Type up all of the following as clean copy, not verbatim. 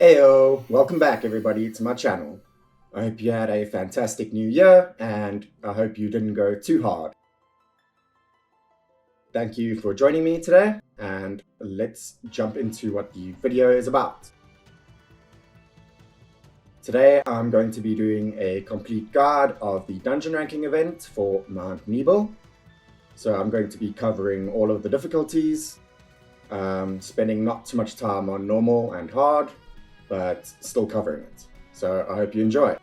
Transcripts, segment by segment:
Heyo, welcome back everybody to my channel. I hope you had a fantastic new year and I hope you didn't go too hard. Thank you for joining me today and let's jump into what the video is about. Today I'm going to be doing a complete guide of the dungeon ranking event for Mount NIBEL. So I'm going to be covering all of the difficulties, spending not too much time on normal and hard, but still covering it. So I hope you enjoy.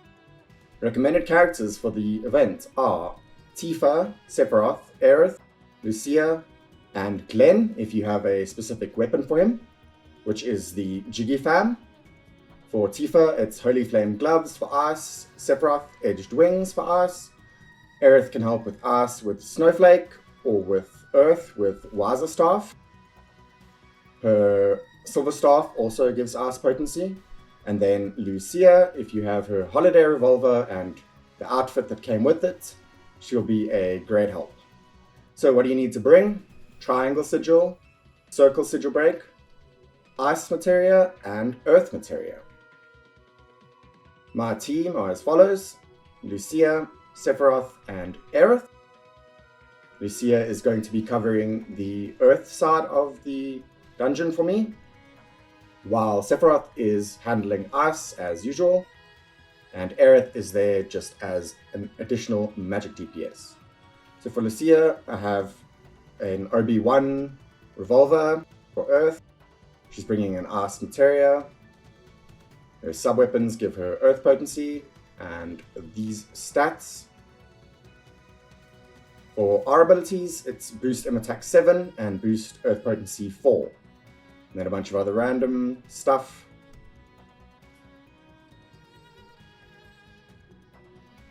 Recommended characters for the event are Tifa, Sephiroth, Aerith, Lucia, and Glenn if you have a specific weapon for him, which is the Jiggy Fam. For Tifa, it's Holy Flame Gloves for ice, Sephiroth, Edged Wings for ice. Aerith can help with ice with Snowflake, or with earth with Wiser Staff. Her Silver Staff also gives ice potency. And then Lucia, if you have her Holiday Revolver and the outfit that came with it, she'll be a great help. So what do you need to bring? Triangle Sigil, Circle Sigil Break, Ice Materia, and Earth Materia. My team are as follows: Lucia, Sephiroth, and Aerith. Lucia is going to be covering the Earth side of the dungeon for me, while Sephiroth is handling ice as usual, and Aerith is there just as an additional magic DPS. So for Lucia, I have an OB1 revolver for Earth. She's bringing an ice materia. Her sub-weapons give her earth potency, and these stats. For our abilities, it's boost M attack 7 and boost earth potency 4. And then a bunch of other random stuff.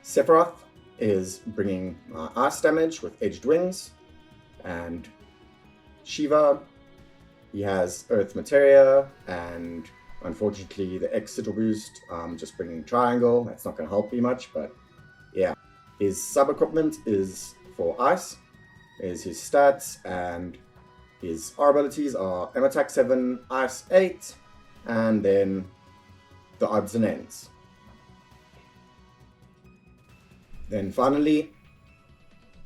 Sephiroth is bringing ice damage with Edged Wings. And Shiva, he has Earth Materia, and unfortunately the X Sigil boost, just bringing Triangle. That's not going to help me much, but yeah. His sub-equipment is for ice, is his stats, and his R abilities are M attack 7, ice 8, and then the odds and ends. Then finally,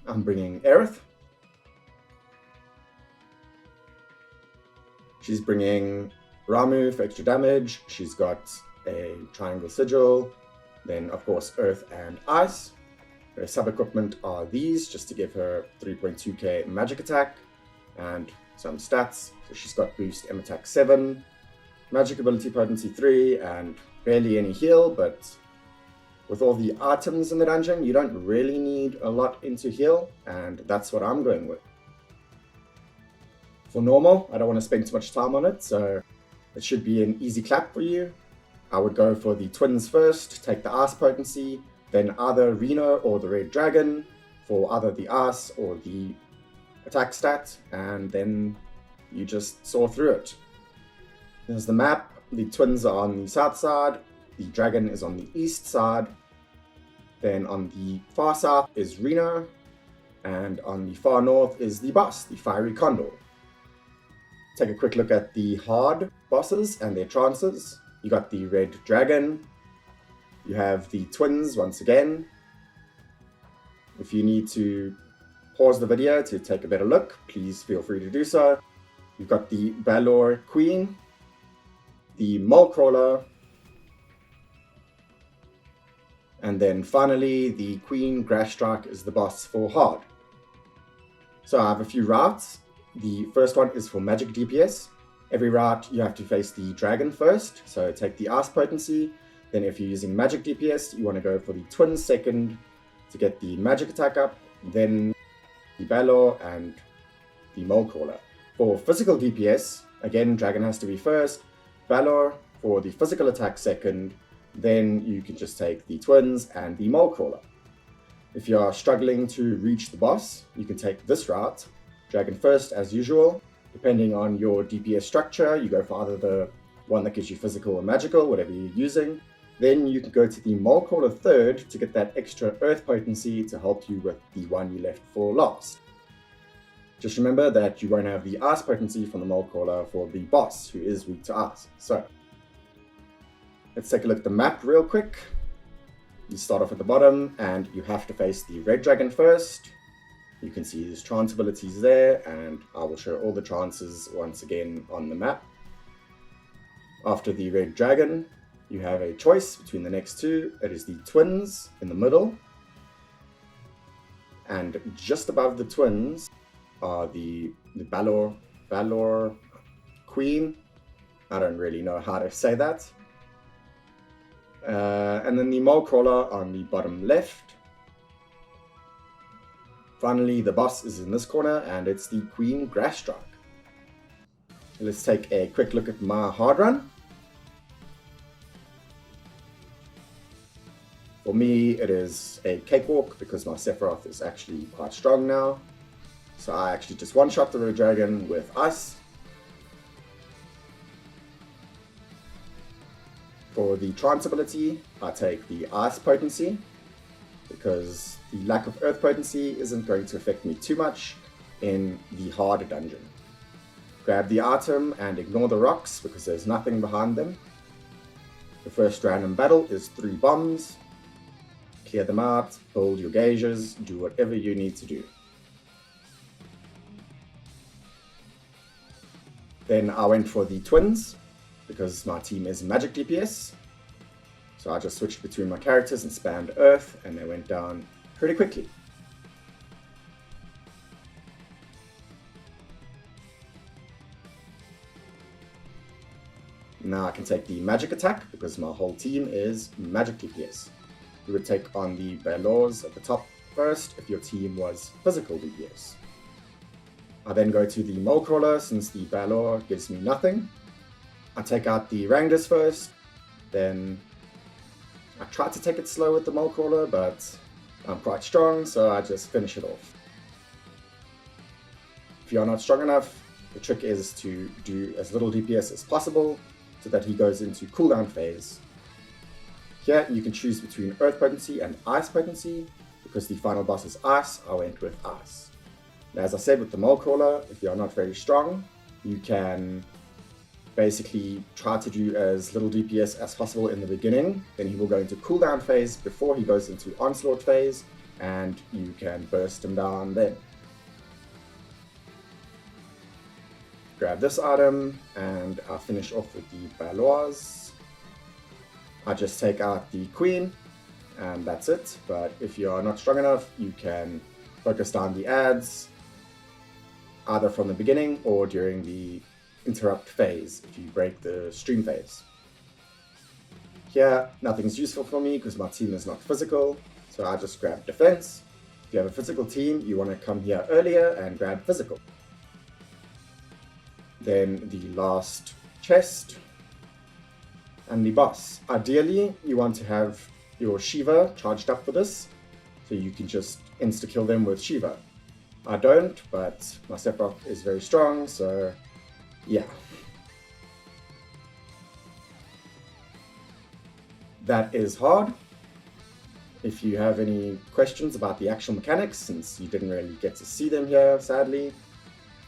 I'm bringing Aerith. She's bringing Ramu for extra damage. She's got a Triangle Sigil, then of course Earth and Ice. Her sub-equipment are these, just to give her 3.2k magic attack, and some stats. So she's got boost M attack 7, magic ability potency 3, and barely any heal, but with all the items in the dungeon, you don't really need a lot into heal, and that's what I'm going with. For normal, I don't want to spend too much time on it, so it should be an easy clap for you. I would go for the twins first, take the ice potency, then either Reno or the Red Dragon for either the ice or the attack stat, and then you just saw through it. There's the map. The twins are on the south side, the dragon is on the east side, then on the far south is Reno, and on the far north is the boss, the Fiery Condor. Take a quick look at the hard bosses and their trances. You got the Red Dragon, you have the twins once again. If you need to pause the video to take a better look, please feel free to do so. You've got the Balor Queen, the Mole Crawler, and then finally the Queen Grashstrike is the boss for hard. So I have a few routes. The first one is for magic DPS. Every route you have to face the dragon first, so take the ice potency. Then if you're using magic DPS, you want to go for the twins second to get the magic attack up, then the Balor and the Mole Crawler. For physical DPS, again, dragon has to be first, Balor for the physical attack second, then you can just take the twins and the Mole Crawler. If you are struggling to reach the boss, you can take this route, dragon first as usual. Depending on your DPS structure, you go for either the one that gives you physical or magical, whatever you're using. Then you can go to the Mole Crawler third to get that extra earth potency to help you with the one you left for last. Just remember that you won't have the ice potency from the Mole Crawler for the boss, who is weak to ice. So, Let's take a look at the map real quick. You start off at the bottom and you have to face the red dragon first. You can see his trance abilities there, and I will show all the trances once again on the map. After the red dragon, you have a choice between the next two. It is the twins in the middle, and just above the twins are the Valor Queen. I don't really know how to say that. And then the mole crawler on the bottom left. Finally, the boss is in this corner, and it's the Queen Grashstrike. Let's take a quick look at my hard run. For me, it is a cakewalk because my Sephiroth is actually quite strong now. So I actually just one-shot the red dragon with ice. For the trance ability, I take the ice potency because the lack of earth potency isn't going to affect me too much in the hard dungeon. Grab the item and ignore the rocks because there's nothing behind them. The first random battle is 3 bombs. Clear them out, build your gauges, do whatever you need to do. Then I went for the twins because my team is magic DPS. So I just switched between my characters and spammed earth, and they went down pretty quickly. Now I can take the magic attack because my whole team is magic DPS. You would take on the Balors at the top first if your team was physical DPS. I then go to the mole crawler since the Balor gives me nothing. I take out the Rangers first, then I tried to take it slow with the mole crawler, but I'm quite strong, so I just finish it off. If you're not strong enough, the trick is to do as little DPS as possible so that he goes into cooldown phase. Here you can choose between earth potency and ice potency. Because the final boss is ice, I went with ice. Now, as I said with the mole crawler, if you're not very strong, you can basically try to do as little DPS as possible in the beginning. Then he will go into cooldown phase before he goes into onslaught phase, and you can burst him down then. Grab this item, and I'll finish off with the Balors. I just take out the queen, and that's it. But if you are not strong enough, you can focus down the ads, either from the beginning or during the interrupt phase, if you break the stream phase. Here, nothing's useful for me because my team is not physical, so I just grab defense. If you have a physical team, you want to come here earlier and grab physical. Then the last chest, and the boss. Ideally, you want to have your Shiva charged up for this, so you can just insta-kill them with Shiva. I don't, but my Sephiroth is very strong, so yeah. That is hard. If you have any questions about the actual mechanics, since you didn't really get to see them here, sadly,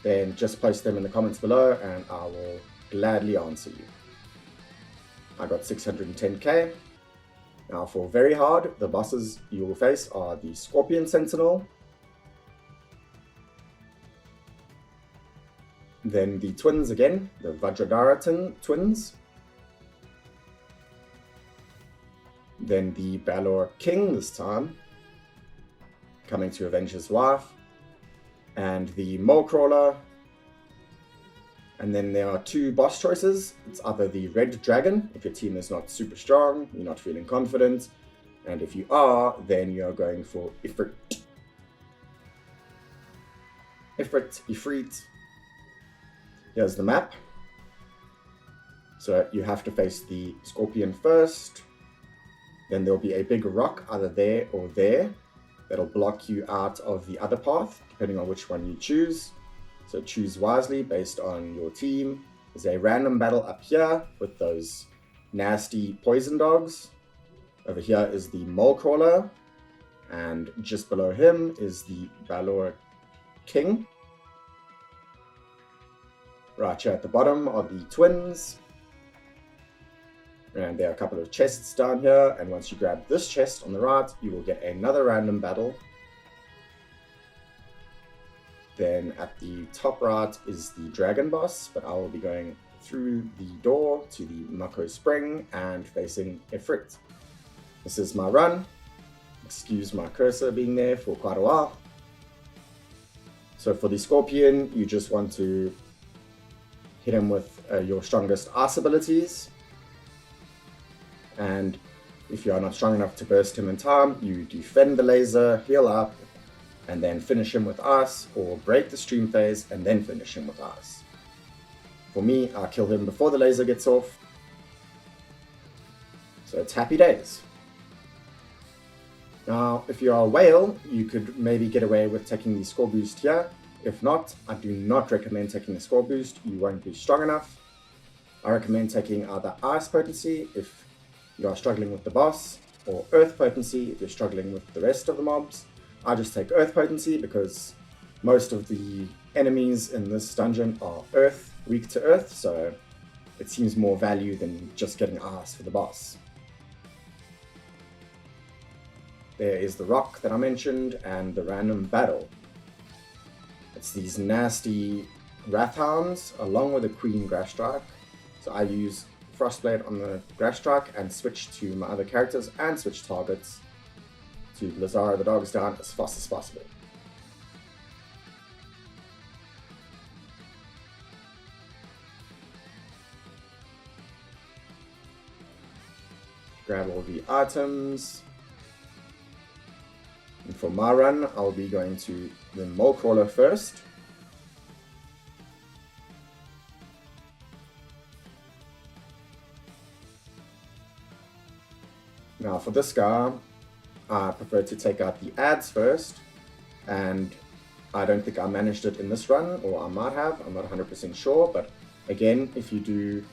then just post them in the comments below and I will gladly answer you. I got 610k. Now for very hard, the bosses you will face are the Scorpion Sentinel, then the twins again, the Vajradhara twins, then the Balor King this time, coming to avenge his wife, and the Mole Crawler. And then there are 2 boss choices. It's either the Red Dragon, if your team is not super strong, you're not feeling confident, and if you are, then you're going for Ifrit. Ifrit. Here's the map. So you have to face the Scorpion first, then there'll be a big rock either there or there that'll block you out of the other path, depending on which one you choose. So choose wisely based on your team. There's a random battle up here with those nasty poison dogs. Over here is the Mole Crawler, and just below him is the Balor King. Right here at the bottom are the twins. And there are a couple of chests down here, and once you grab this chest on the right, you will get another random battle. Then at the top right is the dragon boss, but I will be going through the door to the Mako Spring and facing Ifrit. This is my run. Excuse my cursor being there for quite a while. So for the Scorpion, you just want to hit him with your strongest ice abilities. And if you are not strong enough to burst him in time, you defend the laser, heal up, and then finish him with ice, or break the stream phase and then finish him with ice. For me, I kill him before the laser gets off. So it's happy days. Now, if you are a whale, you could maybe get away with taking the score boost here. If not, I do not recommend taking the score boost. You won't be strong enough. I recommend taking either Ice Potency if you are struggling with the boss, or Earth Potency if you're struggling with the rest of the mobs. I just take Earth Potency because most of the enemies in this dungeon are Earth, weak to Earth, so it seems more value than just getting Ice for the boss. There is the rock that I mentioned, and the random battle. It's these nasty Wrathhounds along with a Queen Grashstrike. So I use Frostblade on the Grashstrike and switch to my other characters and switch targets to Lazara the Dogs down as fast as possible. Grab all the items. And for my run, I'll be going to the Mole Crawler first. Now for this guy, I prefer to take out the ads first, and I don't think I managed it in this run, or I might have, I'm not 100% sure, but again, if you do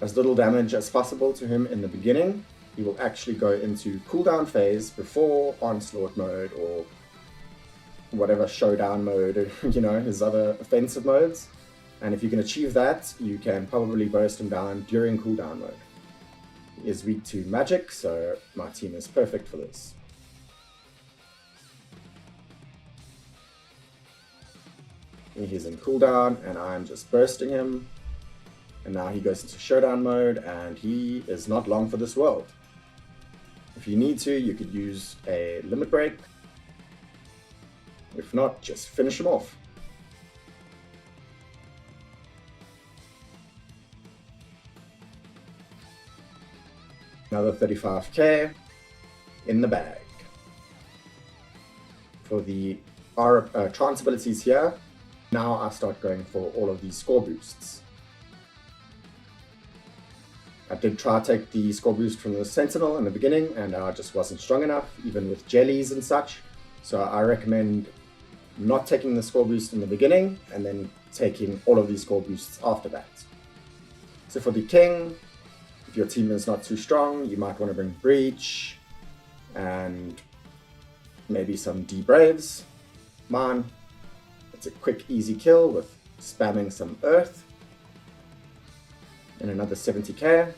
as little damage as possible to him in the beginning, he will actually go into cooldown phase before onslaught mode or whatever showdown mode, you know, his other offensive modes. And if you can achieve that, you can probably burst him down during cooldown mode. He is weak to magic, so my team is perfect for this. He's in cooldown and I'm just bursting him. And now he goes into showdown mode and he is not long for this world. If you need to, you could use a limit break. If not, just finish him off. Another 35k in the bag. For the trance abilities here, now I start going for all of these score boosts. I did try to take the score boost from the Sentinel in the beginning, and I just wasn't strong enough, even with jellies and such. So I recommend not taking the score boost in the beginning, and then taking all of these score boosts after that. So for the King, if your team is not too strong, you might want to bring Breach, and maybe some D-Braves. Mine, it's a quick, easy kill with spamming some Earth. And another 70k.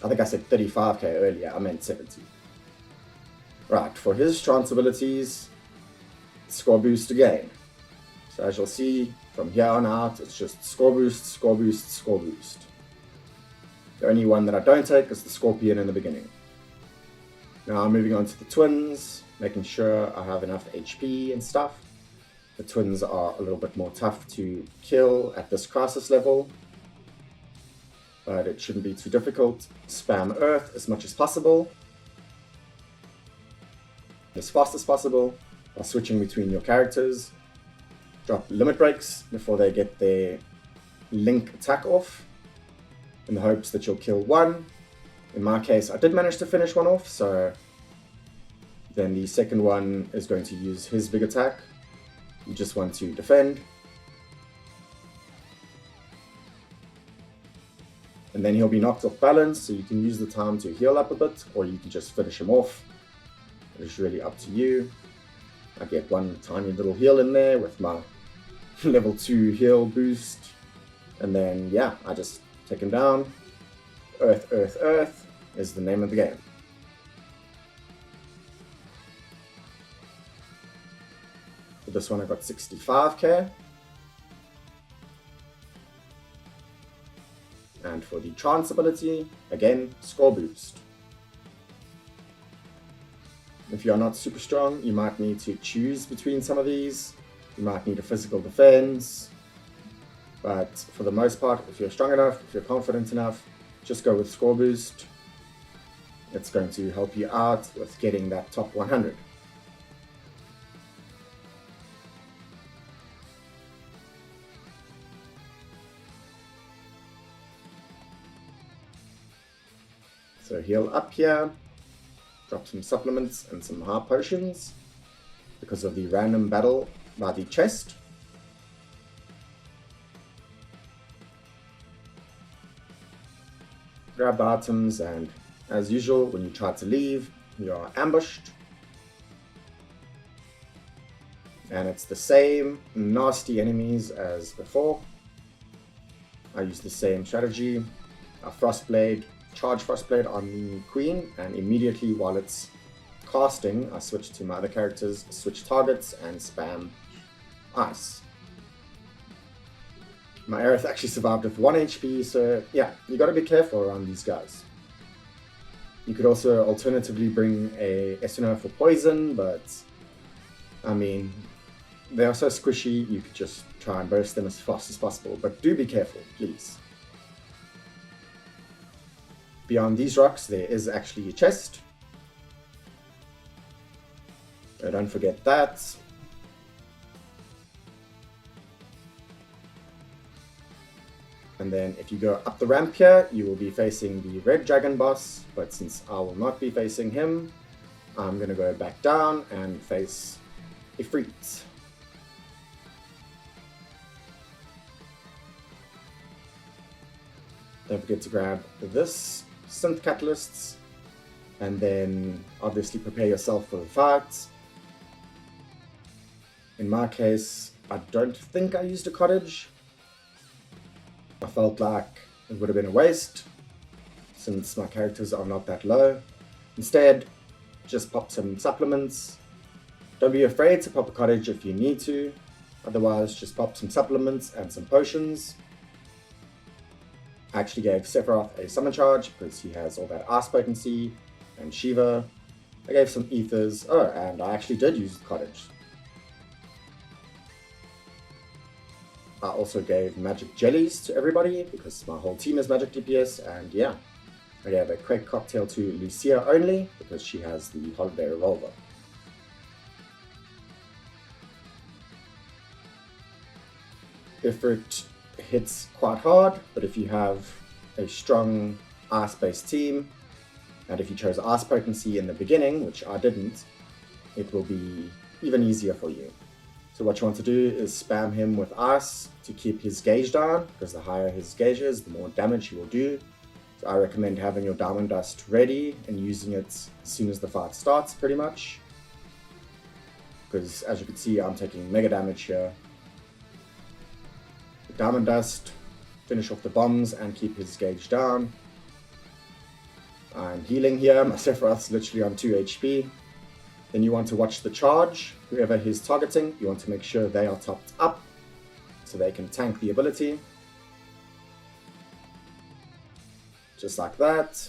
I think I said 35k earlier, I meant 70. Right, for his trance abilities, score boost again. So as you'll see, from here on out, it's just score boost, score boost, score boost. The only one that I don't take is the Scorpion in the beginning. Now moving on to the Twins, making sure I have enough HP and stuff. The Twins are a little bit more tough to kill at this crisis level, but it shouldn't be too difficult. Spam Earth as much as possible, as fast as possible, by switching between your characters. Drop limit breaks before they get their link attack off, in the hopes that you'll kill one. In my case, I did manage to finish one off, so then the second one is going to use his big attack. You just want to defend. And then he'll be knocked off balance, so you can use the time to heal up a bit, or you can just finish him off. It's really up to you. I get one tiny little heal in there with my level 2 heal boost. And then, yeah, I just take him down. Earth, Earth, Earth is the name of the game. For this one I got 65k. And for the Trance ability, again, score boost. If you're not super strong, you might need to choose between some of these. You might need a physical defense. But for the most part, if you're strong enough, if you're confident enough, just go with score boost. It's going to help you out with getting that top 100. So heal up here, drop some supplements and some hard potions because of the random battle by the chest. Grab the items, and as usual, when you try to leave, you are ambushed. And it's the same nasty enemies as before. I use the same strategy. A Frostblade, charge Frostblade on the Queen, and immediately while it's casting, I switch to my other characters, switch targets, and spam Ice. My Aerith actually survived with 1 HP, so yeah, you gotta be careful around these guys. You could also alternatively bring a Esuna for poison, but I mean, they are so squishy, you could just try and burst them as fast as possible, but do be careful, please. Beyond these rocks, there is actually a chest. So don't forget that. And then if you go up the ramp here, you will be facing the red dragon boss, but since I will not be facing him, I'm going to go back down and face Ifrit. Don't forget to grab this synth catalysts, and then obviously prepare yourself for the fight. In my case, I don't think I used a cottage. I felt like it would have been a waste since my characters are not that low. Instead, just pop some supplements. Don't be afraid to pop a cottage if you need to. Otherwise, just pop some supplements and some potions. I actually gave Sephiroth a summon charge because he has all that ice potency, and Shiva. I gave some ethers. Oh, and I actually did use the cottage. I also gave magic jellies to everybody because my whole team is magic DPS, and yeah, I gave a Quake cocktail to Lucia only because she has the holiday revolver. Ifrit hits quite hard, but if you have a strong ice-based team, and if you chose ice potency in the beginning, which I didn't, it will be even easier for you. So what you want to do is spam him with ice to keep his gauge down, because the higher his gauge is, the more damage he will do. So I recommend having your Diamond Dust ready and using it as soon as the fight starts, pretty much. Because as you can see, I'm taking mega damage here. The Diamond Dust, finish off the bombs and keep his gauge down. I'm healing here, my Sephiroth's literally on 2 HP. Then you want to watch the charge. Whoever he's targeting, you want to make sure they are topped up so they can tank the ability. Just like that.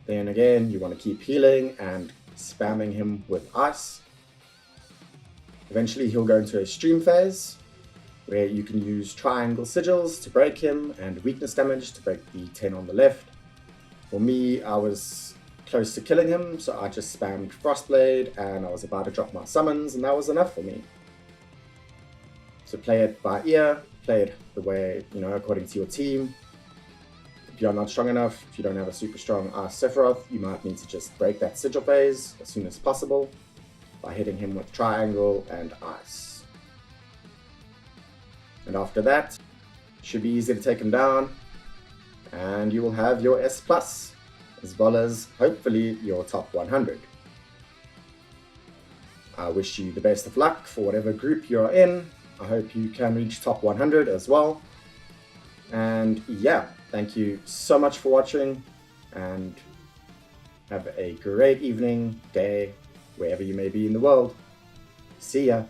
Then again, you want to keep healing and spamming him with ice. Eventually he'll go into a stream phase where you can use triangle sigils to break him and weakness damage to break the 10 on the left. For me, I was close to killing him, so I just spammed Frostblade and I was about to drop my summons, and that was enough for me. So play it by ear, play it the way, according to your team. If you're not strong enough, if you don't have a super strong Sephiroth, you might need to just break that sigil phase as soon as possible by hitting him with triangle and ice. And after that, it should be easy to take him down, and you will have your S+, as well as, hopefully, your top 100. I wish you the best of luck for whatever group you're in. I hope you can reach top 100 as well. And yeah, Thank you so much for watching, and have a great evening, day, wherever you may be in the world. See ya.